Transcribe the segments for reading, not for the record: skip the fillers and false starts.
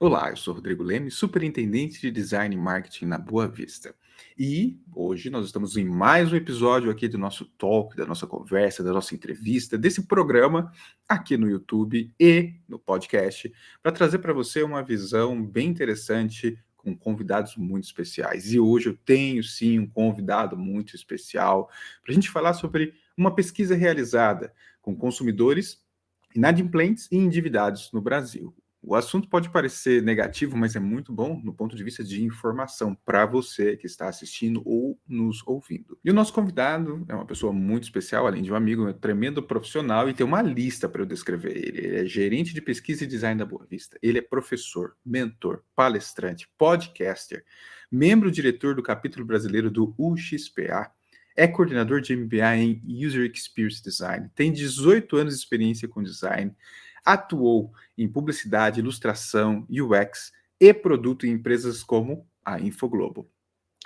Olá, eu sou Rodrigo Leme, superintendente de Design e Marketing na Boa Vista. E hoje nós estamos em mais um episódio aqui do nosso talk, da nossa conversa, da nossa entrevista, desse programa aqui no YouTube e no podcast, para trazer para você uma visão bem interessante com convidados muito especiais. E hoje eu tenho sim um convidado muito especial para a gente falar sobre uma pesquisa realizada com consumidores inadimplentes e endividados no Brasil. O assunto pode parecer negativo, mas é muito bom no ponto de vista de informação para você que está assistindo ou nos ouvindo. E o nosso convidado é uma pessoa muito especial, além de um amigo, um tremendo profissional, e tem uma lista para eu descrever ele. Ele é gerente de pesquisa e design da Boa Vista. Ele é professor, mentor, palestrante, podcaster, membro diretor do capítulo brasileiro do UXPA. É coordenador de MBA em User Experience Design, tem 18 anos de experiência com design, atuou em publicidade, ilustração, UX e produto em empresas como a Infoglobo,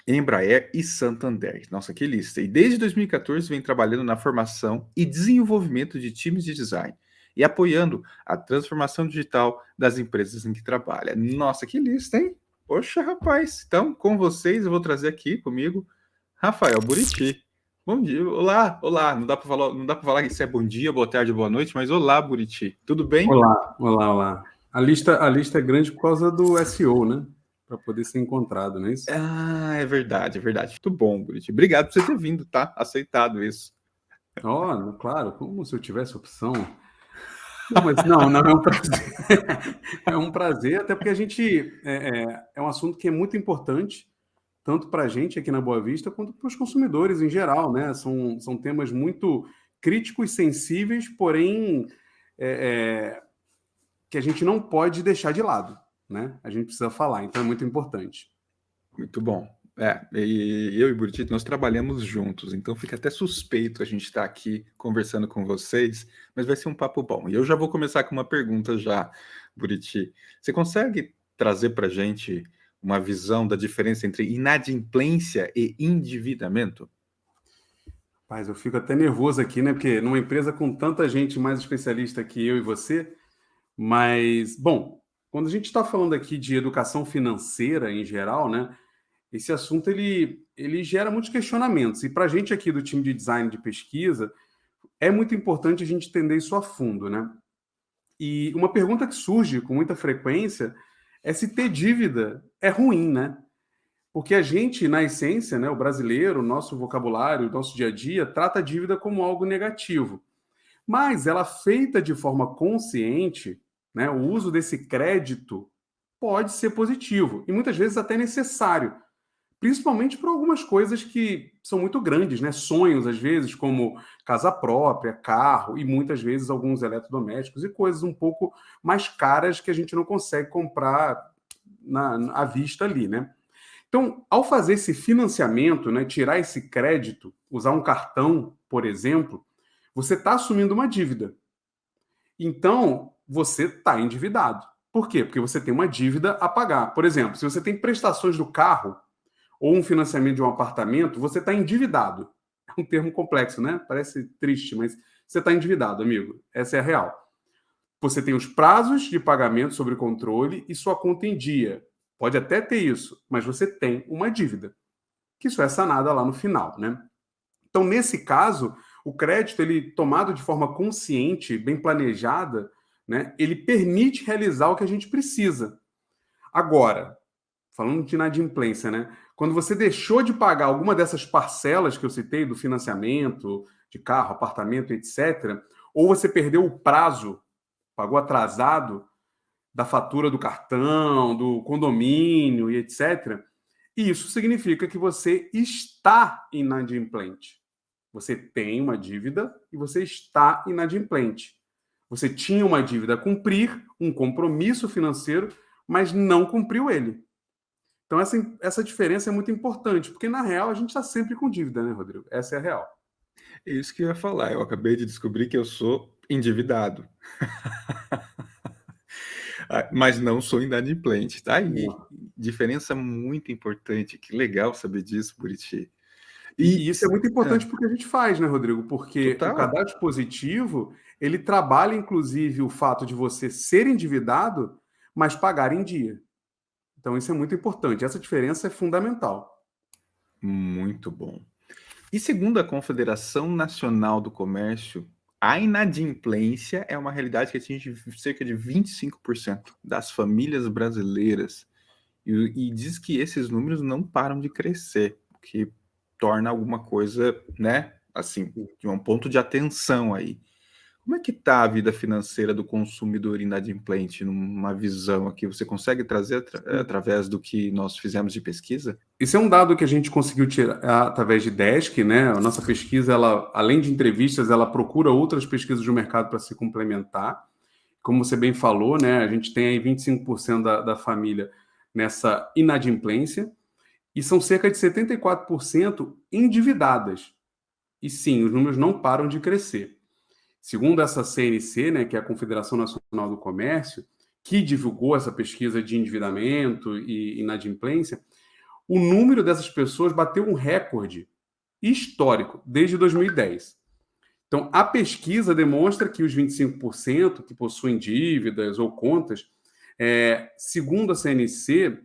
Embraer e Santander. Nossa, que lista! E desde 2014 vem trabalhando na formação e desenvolvimento de times de design e apoiando a transformação digital das empresas em que trabalha. Nossa, que lista, hein? Poxa, rapaz! Então, com vocês, eu vou trazer aqui comigo Rafael Buriti. Bom dia, olá, olá. Não dá para falar que isso é bom dia, boa tarde, boa noite, mas olá, Buriti. Tudo bem? Olá, olá, olá. A lista é grande por causa do SEO, né? Para poder ser encontrado, não é isso? Ah, é verdade, é verdade. Muito bom, Buriti. Obrigado por você ter vindo, tá? Aceitado isso. Claro, como se eu tivesse opção. Não, mas não é um prazer. É um prazer, até porque a gente é um assunto que é muito importante, tanto para a gente aqui na Boa Vista, quanto para os consumidores em geral, né? São temas muito críticos, sensíveis, porém que a gente não pode deixar de lado, né? A gente precisa falar, então é muito importante. Muito bom. E eu e Buriti, nós trabalhamos juntos, então fica até suspeito a gente estar aqui conversando com vocês, mas vai ser um papo bom. E eu já vou começar com uma pergunta já, Buriti. Você consegue trazer para a gente uma visão da diferença entre inadimplência e endividamento? Mas eu fico até nervoso aqui, né? Porque numa empresa com tanta gente mais especialista que eu e você, mas, bom, quando a gente está falando aqui de educação financeira em geral, né? Esse assunto ele gera muitos questionamentos. E para a gente aqui do time de design de pesquisa, é muito importante a gente entender isso a fundo, né? E uma pergunta que surge com muita frequência é se ter dívida é ruim, né? Porque a gente, na essência, né, o brasileiro, o nosso vocabulário, o nosso dia a dia, trata a dívida como algo negativo. Mas ela feita de forma consciente, né, o uso desse crédito pode ser positivo e muitas vezes até necessário, principalmente por algumas coisas que são muito grandes, né? Sonhos, às vezes, como casa própria, carro e muitas vezes alguns eletrodomésticos e coisas um pouco mais caras que a gente não consegue comprar à vista ali, né? Então, ao fazer esse financiamento, né, tirar esse crédito, usar um cartão, por exemplo, você está assumindo uma dívida. Então, você está endividado. Por quê? Porque você tem uma dívida a pagar. Por exemplo, se você tem prestações do carro ou um financiamento de um apartamento, você está endividado. É um termo complexo, né? Parece triste, mas você está endividado, amigo. Essa é a real. Você tem os prazos de pagamento sob controle e sua conta em dia. Pode até ter isso, mas você tem uma dívida, que isso é sanada lá no final, né? Então, nesse caso, o crédito, ele tomado de forma consciente, bem planejada, né, ele permite realizar o que a gente precisa. Agora, falando de inadimplência, né? Quando você deixou de pagar alguma dessas parcelas que eu citei, do financiamento, de carro, apartamento, etc., ou você perdeu o prazo, pagou atrasado, da fatura do cartão, do condomínio e etc., isso significa que você está inadimplente. Você tem uma dívida e você está inadimplente. Você tinha uma dívida a cumprir, um compromisso financeiro, mas não cumpriu ele. Então, essa diferença é muito importante, porque na real a gente está sempre com dívida, né, Rodrigo? Essa é a real. É isso que eu ia falar. Eu acabei de descobrir que eu sou endividado. Mas não sou inadimplente. Tá aí. Diferença muito importante. Que legal saber disso, Buriti. E E isso é muito importante porque a gente faz, né, Rodrigo? Porque o total. cadastro positivo, ele trabalha, inclusive, o fato de você ser endividado, mas pagar em dia. Então, isso é muito importante. Essa diferença é fundamental. Muito bom. E segundo a Confederação Nacional do Comércio, a inadimplência é uma realidade que atinge cerca de 25% das famílias brasileiras. E diz que esses números não param de crescer, o que torna alguma coisa, né, assim, de um ponto de atenção aí. Como é que está a vida financeira do consumidor inadimplente numa visão aqui? Você consegue trazer através do que nós fizemos de pesquisa? Esse é um dado que a gente conseguiu tirar através de Desk, né? A nossa pesquisa, ela, além de entrevistas, ela procura outras pesquisas do mercado para se complementar. Como você bem falou, né? A gente tem aí 25% da família nessa inadimplência e são cerca de 74% endividadas. E sim, os números não param de crescer. Segundo essa CNC, né, que é a Confederação Nacional do Comércio, que divulgou essa pesquisa de endividamento e inadimplência, o número dessas pessoas bateu um recorde histórico desde 2010. Então, a pesquisa demonstra que os 25% que possuem dívidas ou contas, segundo a CNC,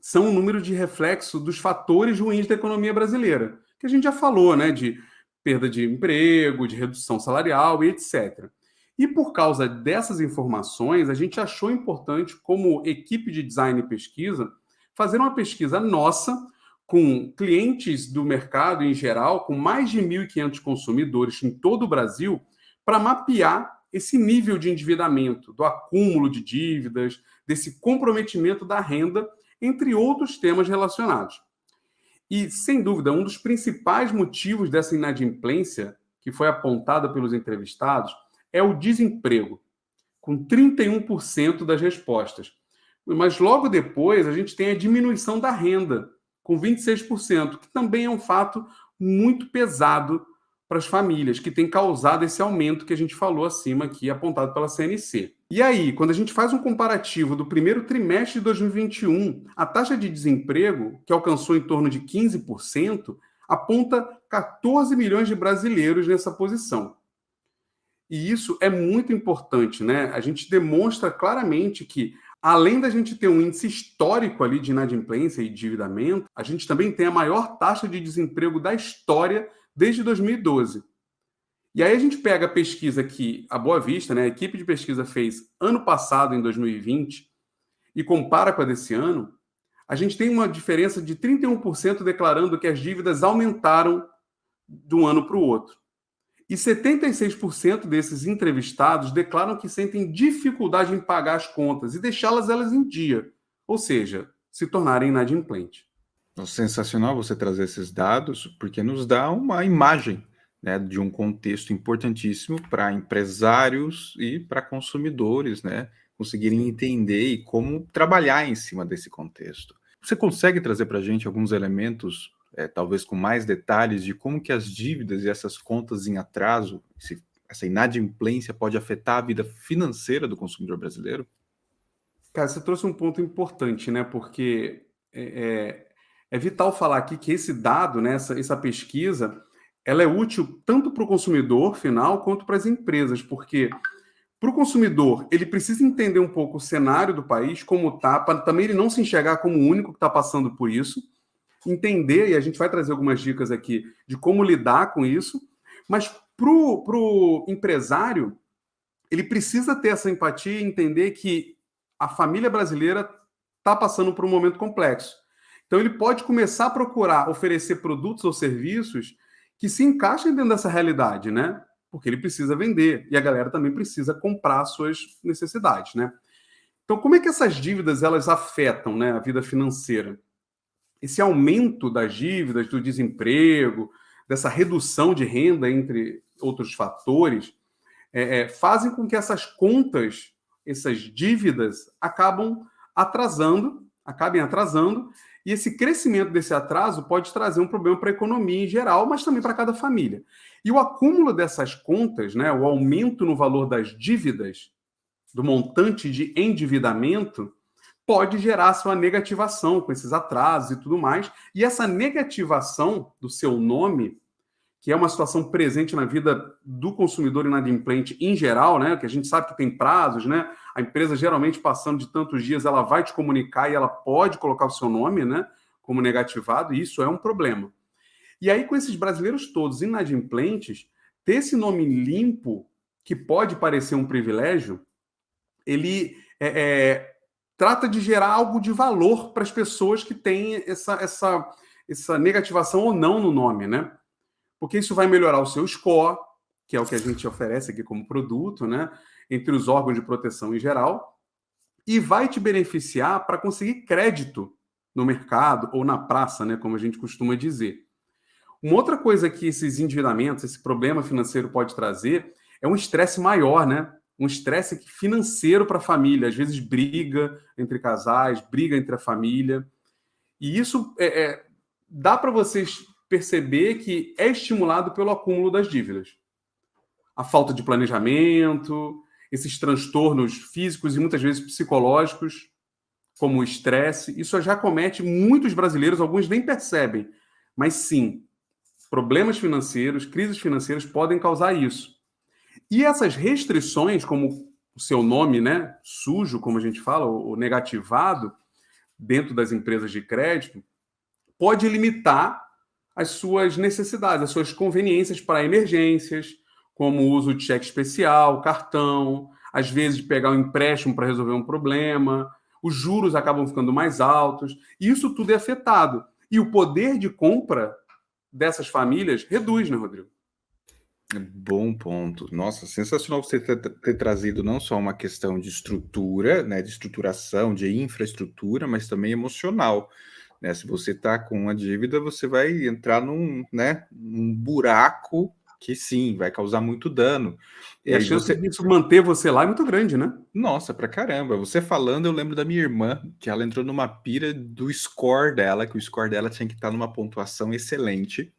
são um número de reflexo dos fatores ruins da economia brasileira, que a gente já falou, né, de perda de emprego, de redução salarial e etc. E por causa dessas informações, a gente achou importante, como equipe de design e pesquisa, fazer uma pesquisa nossa com clientes do mercado em geral, com mais de 1.500 consumidores em todo o Brasil, para mapear esse nível de endividamento, do acúmulo de dívidas, desse comprometimento da renda, entre outros temas relacionados. E, sem dúvida, um dos principais motivos dessa inadimplência, que foi apontada pelos entrevistados, é o desemprego, com 31% das respostas. Mas logo depois a gente tem a diminuição da renda, com 26%, que também é um fato muito pesado para as famílias, que tem causado esse aumento que a gente falou acima aqui, apontado pela CNC. E aí, quando a gente faz um comparativo do primeiro trimestre de 2021, a taxa de desemprego, que alcançou em torno de 15%, aponta 14 milhões de brasileiros nessa posição. E isso é muito importante, né? A gente demonstra claramente que, além da gente ter um índice histórico ali de inadimplência e endividamento, a gente também tem a maior taxa de desemprego da história desde 2012. E aí a gente pega a pesquisa que a Boa Vista, né, a equipe de pesquisa fez ano passado, em 2020, e compara com a desse ano, a gente tem uma diferença de 31% declarando que as dívidas aumentaram de um ano para o outro. E 76% desses entrevistados declaram que sentem dificuldade em pagar as contas e deixá-las elas em dia, ou seja, se tornarem inadimplentes. Sensacional você trazer esses dados, porque nos dá uma imagem, né, de um contexto importantíssimo para empresários e para consumidores, né, conseguirem entender e como trabalhar em cima desse contexto. Você consegue trazer para a gente alguns elementos, talvez com mais detalhes, de como que as dívidas e essas contas em atraso, essa inadimplência pode afetar a vida financeira do consumidor brasileiro? Cara, você trouxe um ponto importante, né? Porque é vital falar aqui que esse dado, né, essa pesquisa, ela é útil tanto para o consumidor final quanto para as empresas, porque para o consumidor ele precisa entender um pouco o cenário do país, como está, para também ele não se enxergar como o único que está passando por isso, entender, e a gente vai trazer algumas dicas aqui de como lidar com isso, mas para o empresário, ele precisa ter essa empatia e entender que a família brasileira está passando por um momento complexo. Então, ele pode começar a procurar oferecer produtos ou serviços que se encaixem dentro dessa realidade, né? Porque ele precisa vender e a galera também precisa comprar suas necessidades, né? Então, como é que essas dívidas elas afetam, né, a vida financeira? Esse aumento das dívidas, do desemprego, dessa redução de renda, entre outros fatores, fazem com que essas contas, essas dívidas, acabem atrasando, e esse crescimento desse atraso pode trazer um problema para a economia em geral, mas também para cada família. E o acúmulo dessas contas, né, o aumento no valor das dívidas, do montante de endividamento, pode gerar sua negativação com esses atrasos e tudo mais. E essa negativação do seu nome, que é uma situação presente na vida do consumidor inadimplente em geral, né? Que a gente sabe que tem prazos, né? A empresa geralmente passando de tantos dias, ela vai te comunicar e ela pode colocar o seu nome, né? Como negativado, e isso é um problema. E aí, com esses brasileiros todos inadimplentes, ter esse nome limpo, que pode parecer um privilégio, ele trata de gerar algo de valor para as pessoas que têm essa negativação ou não no nome, né? Porque isso vai melhorar o seu score, que é o que a gente oferece aqui como produto, né? Entre os órgãos de proteção em geral, e vai te beneficiar para conseguir crédito no mercado ou na praça, né? Como a gente costuma dizer. Uma outra coisa que esses endividamentos, esse problema financeiro pode trazer é um estresse maior, né? Um estresse financeiro para a família. Às vezes briga entre casais, briga entre a família. E isso dá para vocês perceber que é estimulado pelo acúmulo das dívidas. A falta de planejamento, esses transtornos físicos e muitas vezes psicológicos, como o estresse, isso já comete muitos brasileiros, alguns nem percebem, mas sim, problemas financeiros, crises financeiras podem causar isso. E essas restrições, como o seu nome, né, sujo, como a gente fala, o negativado, dentro das empresas de crédito, pode limitar as suas necessidades, as suas conveniências para emergências, como o uso de cheque especial, cartão, às vezes pegar um empréstimo para resolver um problema, os juros acabam ficando mais altos, e isso tudo é afetado. E o poder de compra dessas famílias reduz, né, Rodrigo? Bom ponto. Nossa, sensacional você ter trazido não só uma questão de estrutura, né, de estruturação, de infraestrutura, mas também emocional. Né? Se você está com uma dívida, você vai entrar num buraco que sim, vai causar muito dano. E a chance disso manter você lá é muito grande, né? Nossa, pra caramba. Você falando, eu lembro da minha irmã, que ela entrou numa pira do score dela, que o score dela tinha que estar numa pontuação excelente.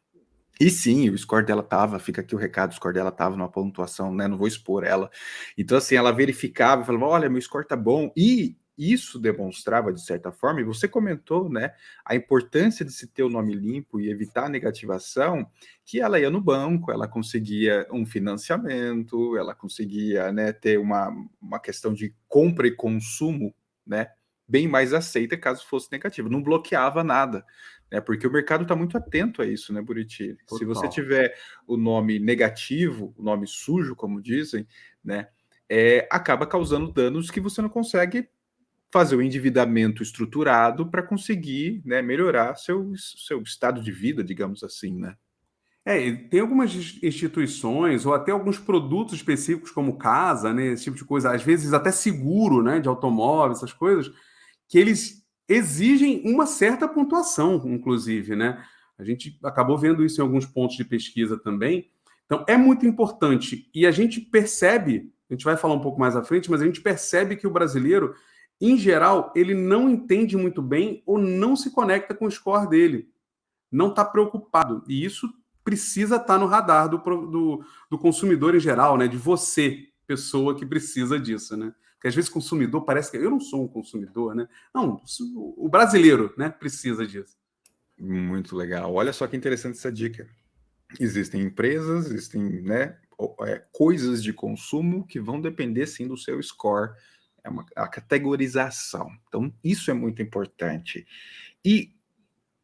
E sim, o score dela tava, fica aqui o recado, o score dela tava numa pontuação, né? Não vou expor ela. Então, assim, ela verificava e falava: olha, meu score tá bom. E isso demonstrava, de certa forma, e você comentou, né, a importância de se ter o nome limpo e evitar a negativação, que ela ia no banco, ela conseguia um financiamento, ela conseguia, né, ter uma questão de compra e consumo, né, bem mais aceita caso fosse negativo. Não bloqueava nada. Porque o mercado está muito atento a isso, né, Buriti? Total. Se você tiver o nome negativo, o nome sujo, como dizem, né, acaba causando danos que você não consegue fazer o endividamento estruturado para conseguir, né, melhorar seu estado de vida, digamos assim, né? E tem algumas instituições ou até alguns produtos específicos como casa, né, esse tipo de coisa, às vezes até seguro, né, de automóvel, essas coisas, que eles exigem uma certa pontuação, inclusive, né? A gente acabou vendo isso em alguns pontos de pesquisa também. Então, é muito importante. E a gente percebe, a gente vai falar um pouco mais à frente, mas a gente percebe que o brasileiro, em geral, ele não entende muito bem ou não se conecta com o score dele. Não está preocupado. E isso precisa estar no radar do consumidor em geral, né? De você, pessoa que precisa disso, né? Porque às vezes consumidor parece que eu não sou um consumidor, né? Não, o brasileiro, né, precisa disso. Muito legal. Olha só que interessante essa dica. Existem empresas, existem, né, coisas de consumo que vão depender sim do seu score, a categorização. Então, isso é muito importante. E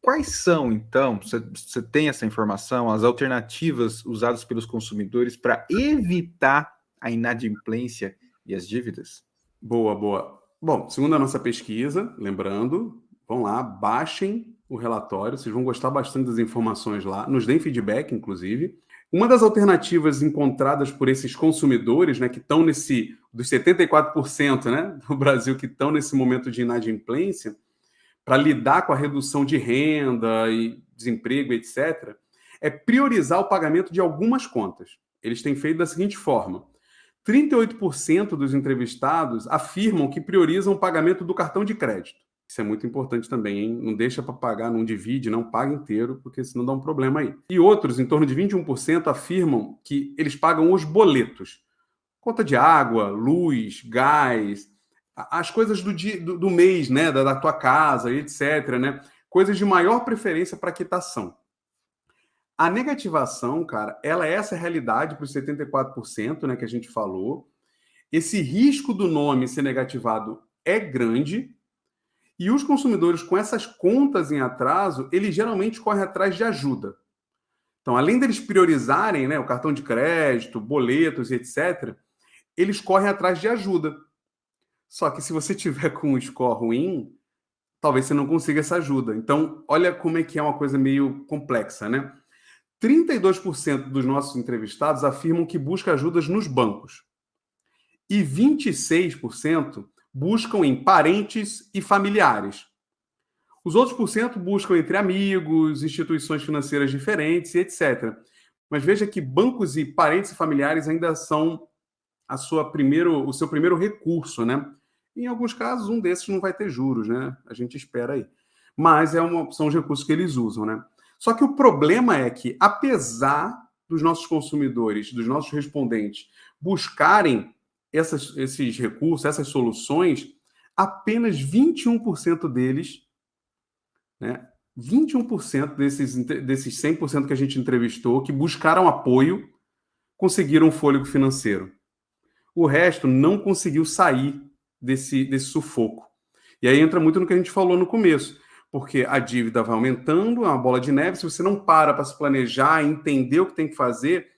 quais são, então, você tem essa informação, as alternativas usadas pelos consumidores para evitar a inadimplência e as dívidas? Boa, boa. Bom, segundo a nossa pesquisa, lembrando, vão lá, baixem o relatório, vocês vão gostar bastante das informações lá, nos deem feedback, inclusive. Uma das alternativas encontradas por esses consumidores, né, que estão dos 74%, né, do Brasil que estão nesse momento de inadimplência, para lidar com a redução de renda e desemprego, etc., é priorizar o pagamento de algumas contas. Eles têm feito da seguinte forma: 38% dos entrevistados afirmam que priorizam o pagamento do cartão de crédito. Isso é muito importante também, hein? Não deixa para pagar, não divide, não paga inteiro, porque senão dá um problema aí. E outros, em torno de 21%, afirmam que eles pagam os boletos. Conta de água, luz, gás, as coisas do mês, né? Da tua casa, etc., né? Coisas de maior preferência para quitação. A negativação, cara, ela é essa realidade para os 74%, né, que a gente falou. Esse risco do nome ser negativado é grande. E os consumidores com essas contas em atraso, eles geralmente correm atrás de ajuda. Então, além deles priorizarem, né, o cartão de crédito, boletos, etc., eles correm atrás de ajuda. Só que se você tiver com um score ruim, talvez você não consiga essa ajuda. Então, olha como é que é uma coisa meio complexa, né? 32% dos nossos entrevistados afirmam que busca ajudas nos bancos. E 26% buscam em parentes e familiares. Os outros por cento buscam entre amigos, instituições financeiras diferentes e etc. Mas veja que bancos e parentes e familiares ainda são o seu primeiro recurso, né? Em alguns casos, um desses não vai ter juros, né? A gente espera aí. Mas são os recursos que eles usam, né? Só que o problema é que, apesar dos nossos consumidores, dos nossos respondentes, buscarem esses recursos, essas soluções, apenas 21% deles, né? 21% desses 100% que a gente entrevistou, que buscaram apoio, conseguiram um fôlego financeiro. O resto não conseguiu sair desse sufoco. E aí entra muito no que a gente falou no começo, porque a dívida vai aumentando, é uma bola de neve, se você não para se planejar, entender o que tem que fazer,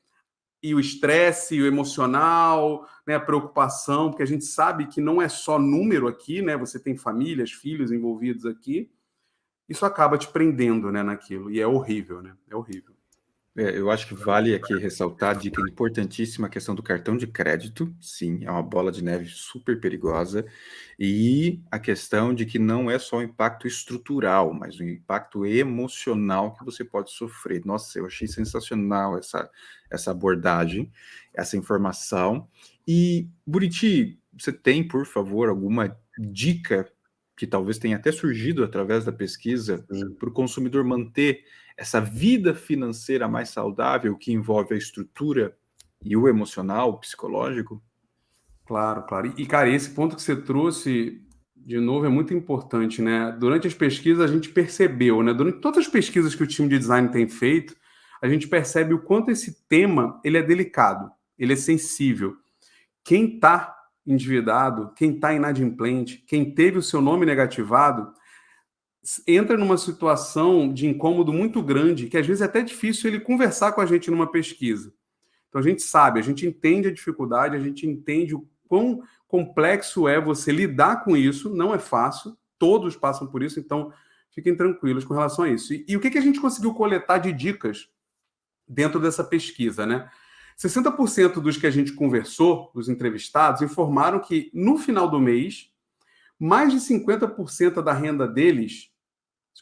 e o estresse, o emocional, né, a preocupação, porque a gente sabe que não é só número aqui, né, você tem famílias, filhos envolvidos aqui, isso acaba te prendendo, né, naquilo, e é horrível, né, é horrível. Eu acho que vale aqui ressaltar a dica importantíssima, a questão do cartão de crédito. Sim, é uma bola de neve super perigosa. E a questão de que não é só o impacto estrutural, mas o impacto emocional que você pode sofrer. Nossa, eu achei sensacional essa abordagem, essa informação. E, Buriti, você tem, por favor, alguma dica que talvez tenha até surgido através da pesquisa para o consumidor manter essa vida financeira mais saudável que envolve a estrutura e o emocional, o psicológico? Claro, claro. E, cara, esse ponto que você trouxe, de novo, é muito importante, né? Durante as pesquisas, a gente percebeu, né? Durante todas as pesquisas que o time de design tem feito, a gente percebe o quanto esse tema ele é delicado, ele é sensível. Quem está endividado, quem está inadimplente, quem teve o seu nome negativado, entra numa situação de incômodo muito grande, que às vezes é até difícil ele conversar com a gente numa pesquisa. Então a gente sabe, a gente entende a dificuldade, a gente entende o quão complexo é você lidar com isso, não é fácil, todos passam por isso, então fiquem tranquilos com relação a isso. E o que a gente conseguiu coletar de dicas dentro dessa pesquisa, né? 60% dos que a gente conversou, dos entrevistados, informaram que no final do mês, mais de 50% da renda deles,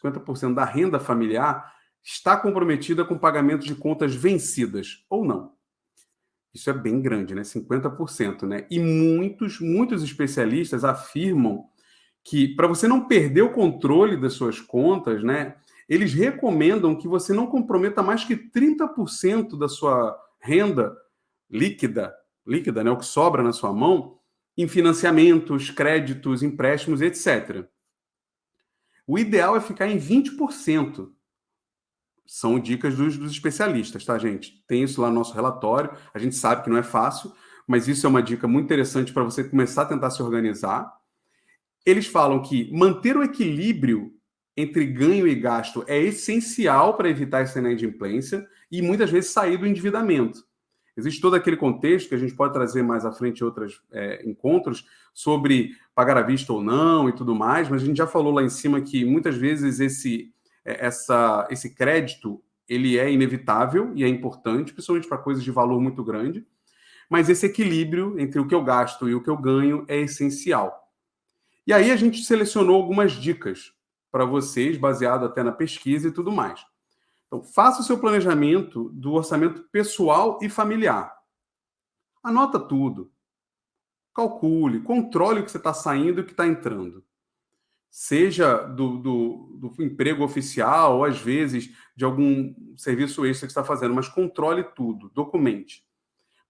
50% da renda familiar, está comprometida com pagamento de contas vencidas, ou não. Isso é bem grande, né? 50%, né? E muitos especialistas afirmam que para você não perder o controle das suas contas, né? Eles recomendam que você não comprometa mais que 30% da sua renda líquida, né? O que sobra na sua mão, em financiamentos, créditos, empréstimos, etc. O ideal é ficar em 20%. São dicas dos especialistas, tá, gente? Tem isso lá no nosso relatório. A gente sabe que não é fácil, mas isso é uma dica muito interessante para você começar a tentar se organizar. Eles falam que manter o equilíbrio entre ganho e gasto é essencial para evitar essa inadimplência e muitas vezes sair do endividamento. Existe todo aquele contexto que a gente pode trazer mais à frente em outros encontros sobre pagar à vista ou não e tudo mais, mas a gente já falou lá em cima que muitas vezes esse crédito ele é inevitável e é importante, principalmente para coisas de valor muito grande, mas esse equilíbrio entre o que eu gasto e o que eu ganho é essencial. E aí a gente selecionou algumas dicas para vocês, baseado até na pesquisa e tudo mais. Então, faça o seu planejamento do orçamento pessoal e familiar. Anota tudo. Calcule, controle o que você está saindo e o que está entrando. Seja do emprego oficial ou, às vezes, de algum serviço extra que você está fazendo, mas controle tudo, documente.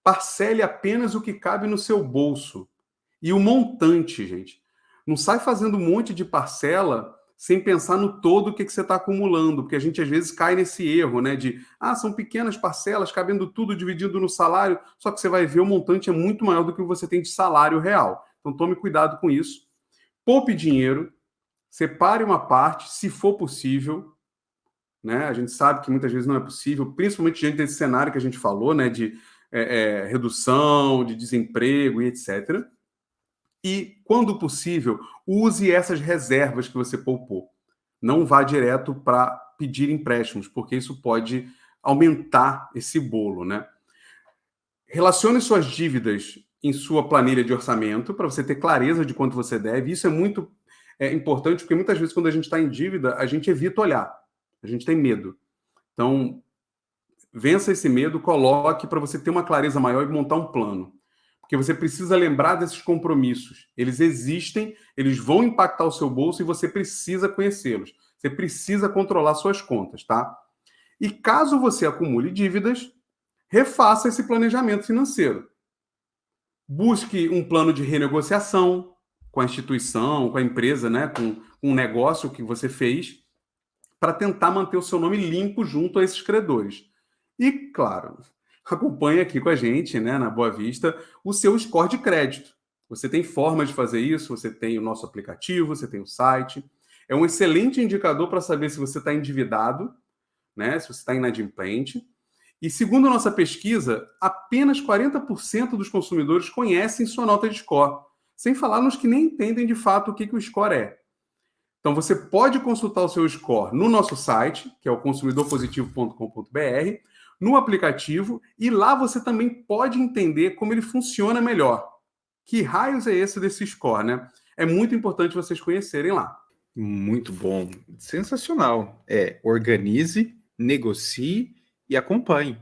Parcele apenas o que cabe no seu bolso. E o montante, gente. Não sai fazendo um monte de parcela sem pensar no todo que você está acumulando, porque a gente às vezes cai nesse erro, né? São pequenas parcelas, cabendo tudo dividido no salário, só que você vai ver o montante é muito maior do que você tem de salário real. Então tome cuidado com isso. Poupe dinheiro, separe uma parte, se for possível, né? A gente sabe que muitas vezes não é possível, principalmente diante desse cenário que a gente falou, né? De redução, de desemprego e etc. E, quando possível, use essas reservas que você poupou. Não vá direto para pedir empréstimos, porque isso pode aumentar esse bolo, né? Relacione suas dívidas em sua planilha de orçamento para você ter clareza de quanto você deve. Isso é muito importante, porque muitas vezes quando a gente está em dívida, a gente evita olhar. A gente tem medo. Então, vença esse medo, coloque para você ter uma clareza maior e montar um plano. Porque você precisa lembrar desses compromissos. Eles existem, eles vão impactar o seu bolso e você precisa conhecê-los. Você precisa controlar suas contas, tá? E caso você acumule dívidas, refaça esse planejamento financeiro. Busque um plano de renegociação com a instituição, com a empresa, né? Com um negócio que você fez, para tentar manter o seu nome limpo junto a esses credores. E, claro, acompanhe aqui com a gente, né, na Boa Vista, o seu score de crédito. Você tem forma de fazer isso, você tem o nosso aplicativo, você tem o site. É um excelente indicador para saber se você está endividado, né, se você está inadimplente. E, segundo a nossa pesquisa, apenas 40% dos consumidores conhecem sua nota de score, sem falar nos que nem entendem de fato o que o score é. Então, você pode consultar o seu score no nosso site, que é o consumidorpositivo.com.br, no aplicativo, e lá você também pode entender como ele funciona melhor. Que raios é esse desse score, né? É muito importante vocês conhecerem lá. Muito bom, sensacional. Organize, negocie e acompanhe,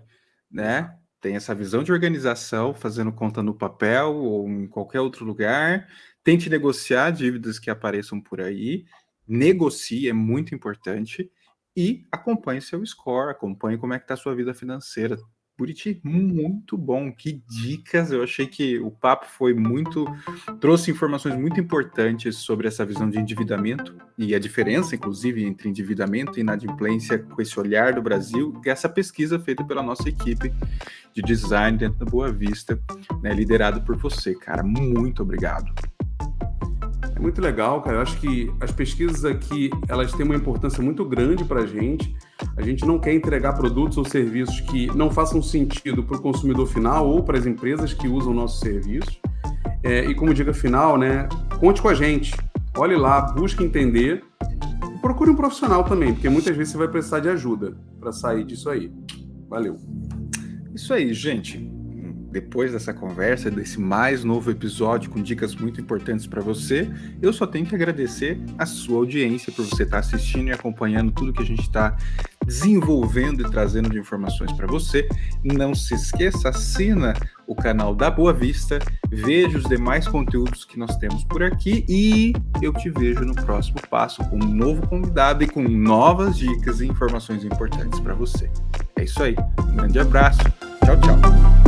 né? Tem essa visão de organização, fazendo conta no papel ou em qualquer outro lugar. Tente negociar dívidas que apareçam por aí. Negocie, é muito importante. E acompanhe seu score, acompanhe como é que está a sua vida financeira. Buriti, muito bom, que dicas, eu achei que o papo trouxe informações muito importantes sobre essa visão de endividamento e a diferença, inclusive, entre endividamento e inadimplência com esse olhar do Brasil, e essa pesquisa feita pela nossa equipe de design dentro da Boa Vista, né, liderado por você, cara, muito obrigado. É muito legal, cara. Eu acho que as pesquisas aqui, elas têm uma importância muito grande para a gente. A gente não quer entregar produtos ou serviços que não façam sentido para o consumidor final ou para as empresas que usam nossos serviços. E como dica final, né, conte com a gente. Olhe lá, busque entender. E procure um profissional também, porque muitas vezes você vai precisar de ajuda para sair disso aí. Valeu. Isso aí, gente. Depois dessa conversa, desse mais novo episódio com dicas muito importantes para você, eu só tenho que agradecer a sua audiência por você estar assistindo e acompanhando tudo que a gente está desenvolvendo e trazendo de informações para você. Não se esqueça, assina o canal da Boa Vista, veja os demais conteúdos que nós temos por aqui e eu te vejo no próximo passo com um novo convidado e com novas dicas e informações importantes para você. É isso aí, um grande abraço, tchau, tchau.